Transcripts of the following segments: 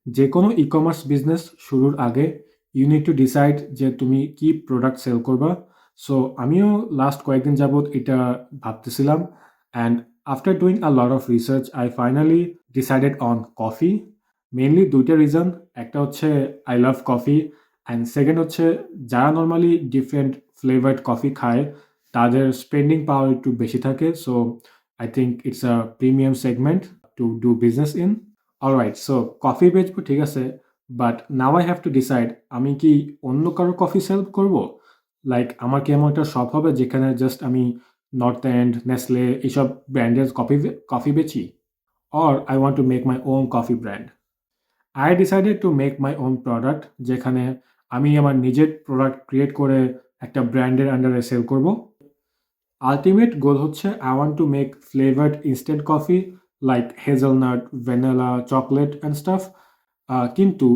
যে কোনো e-commerce business শুরুর আগে ইউ নিড টু ডিসাইড যে তুমি কি প্রোডাক্ট সেল করবা। সো আমিও লাস্ট কয়েকদিন যাবত এটা ভাবতেছিলাম, and after doing a lot of research I finally decided on coffee. Mainly দুইটা রিজন, একটা হচ্ছে I love coffee, and second হচ্ছে যারা নর্মালি ডিফারেন্ট ফ্লেভার্ড কফি খায় তাদের স্পেন্ডিং পাওয়ার একটু বেশি থাকে। So I think it's a premium segment to do business in. Alright, so coffee বেচবো ঠিক আছে, but now I have to decide আমি কি অন্য কারো কফি সেল করব। লাইক আমার কি এমন একটা শপ হবে যেখানে জাস্ট আমি নর্থ এন্ড, নেসলে এইসব ব্র্যান্ডের কফি বেচি, or I want to make my own coffee brand. I decided to make my own product, যেখানে আমি আমার নিজের প্রোডাক্ট ক্রিয়েট করে একটা ব্র্যান্ডের আন্ডারে সেল করব। আল্টিমেট গোল হচ্ছে I want to make flavoured instant coffee like hazelnut, vanilla, chocolate and stuff. কিন্তু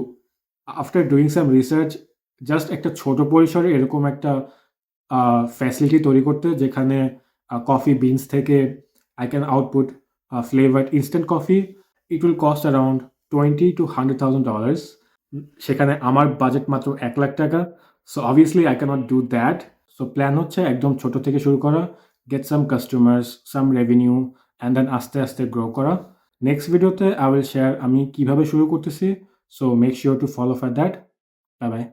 after doing some research just একটা ছোট পরিসরে এরকম একটা ফ্যাসিলিটি তৈরি করতে, যেখানে কফি বিনস থেকে I can output flavoured instant coffee. It will cost around $20,000 to $100,000। সেখানে আমার বাজেট মাত্র $1,00,000। So obviously I can't do that. So plan হচ্ছে একদম ছোট থেকে শুরু করা, get some customers, some revenue, and then আস্তে আস্তে গ্রো করা। নেক্সট ভিডিওতে আই উইল শেয়ার আমি কিভাবে শুরু করতেছি। So make sure to follow for that. Bye bye.